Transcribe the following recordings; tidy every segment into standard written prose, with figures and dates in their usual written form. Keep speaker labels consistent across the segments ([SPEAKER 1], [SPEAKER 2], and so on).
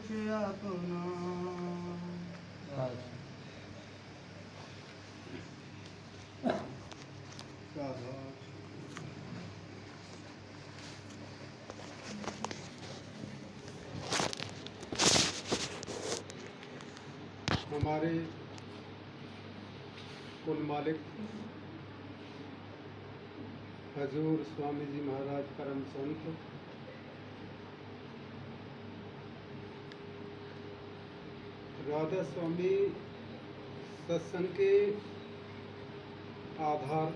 [SPEAKER 1] कुछ अपना।
[SPEAKER 2] हमारे कुल मालिक हजूर स्वामी जी महाराज परम संत राधा स्वामी सत्संग के आधार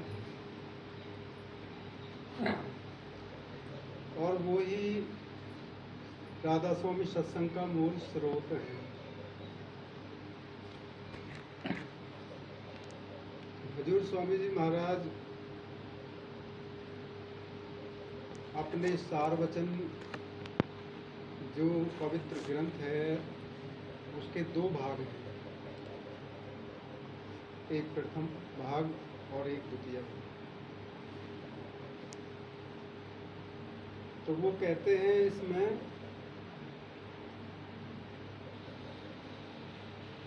[SPEAKER 2] और वो ही राधा स्वामी सत्संग का मूल स्रोत है। हजूर स्वामी जी महाराज अपने सार वचन जो पवित्र ग्रंथ है उसके दो भाग हैं, एक प्रथम भाग और एक द्वितीय भाग। तो वो कहते हैं इसमें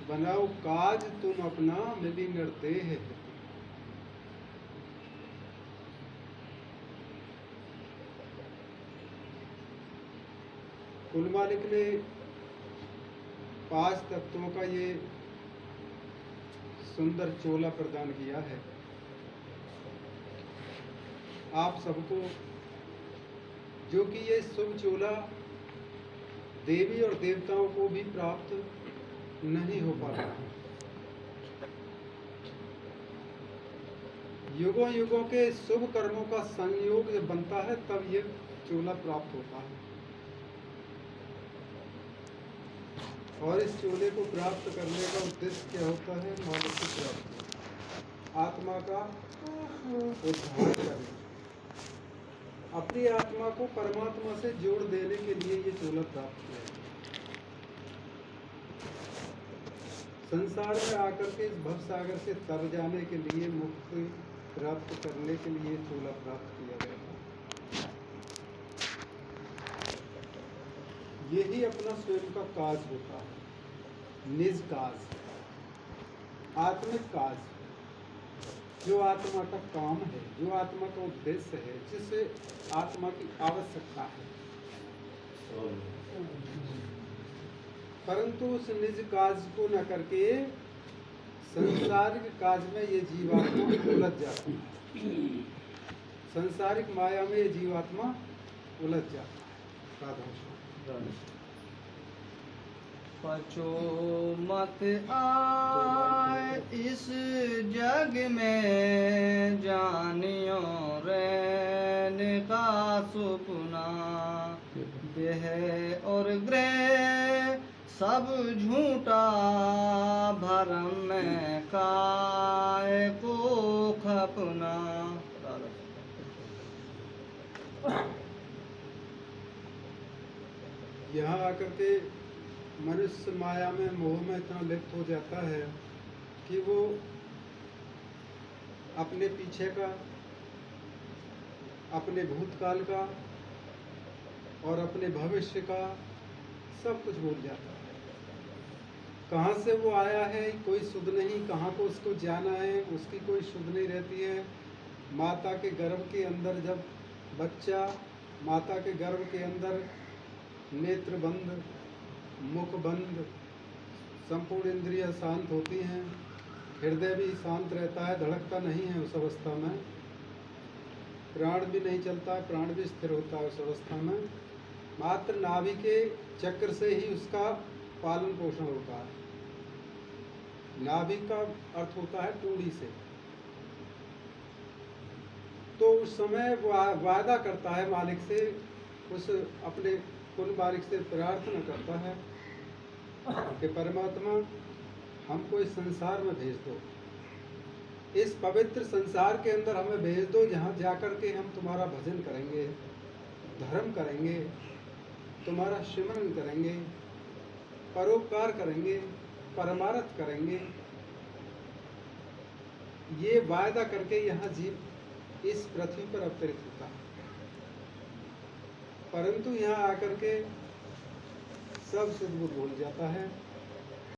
[SPEAKER 2] बनाओ काज तुम अपना मिली निर्देह है। कुल मालिक ने 5 तत्वों का ये सुंदर चोला प्रदान किया है आप सबको, जो कि ये शुभ चोला देवी और देवताओं को भी प्राप्त नहीं हो पाता। युगों युगों के शुभ कर्मों का संयोग जब बनता है तब ये चोला प्राप्त होता है। और इस चोले को प्राप्त करने का उद्देश्य क्या होता है? मालिक की प्राप्ति, आत्मा का उद्धार करना, अपनी आत्मा को परमात्मा से जोड़ देने के लिए ये चोला प्राप्त किया है। संसार में आकर के इस भव सागर से तर जाने के लिए, मुक्ति प्राप्त करने के लिए चोला प्राप्त किया गया है। यही अपना स्वयं का काज होता है, निज काज, आत्मिक काज, जो आत्मा का काम है, जो आत्मा का उद्देश्य है, जिसे आत्मा की आवश्यकता है। परंतु उस निज काज को न करके संसारिक काज में ये जीवात्मा उलझ जाता है, संसारिक माया में ये जीवात्मा उलझ जाता है।
[SPEAKER 1] पचो मत आए इस जग में, जानियो रहने का सुपना। देह और ग्रह सब झूठा, भरम में काय को खपना।
[SPEAKER 2] यहाँ आकर के मनुष्य माया में, मोह में इतना लिप्त हो जाता है कि वो अपने पीछे का, अपने भूतकाल का और अपने भविष्य का सब कुछ भूल जाता है। कहाँ से वो आया है कोई सुध नहीं, कहाँ को उसको जाना है उसकी कोई सुध नहीं रहती है। माता के गर्भ के अंदर जब बच्चा, माता के गर्भ के अंदर नेत्र बंद, मुख बंद, संपूर्ण इंद्रियां शांत होती हैं, हृदय भी शांत रहता है, धड़कता नहीं है उस अवस्था में, प्राण भी नहीं चलता है, प्राण भी स्थिर होता है उस अवस्था में। मात्र नाभि के चक्र से ही उसका पालन पोषण होता है। नाभि का अर्थ होता है टूड़ी से। तो उस समय वादा करता है मालिक से, उस अपने कुल मालिक से प्रार्थना करता है कि परमात्मा हमको इस संसार में भेज दो, इस पवित्र संसार के अंदर हमें भेज दो, जहाँ जाकर के हम तुम्हारा भजन करेंगे, धर्म करेंगे, तुम्हारा सिमरन करेंगे, परोपकार करेंगे, परमार्थ करेंगे। ये वायदा करके यहाँ जीव इस पृथ्वी पर अवतरित होता है। परंतु यहाँ आकर के सब सुध बुध भूल जाता है।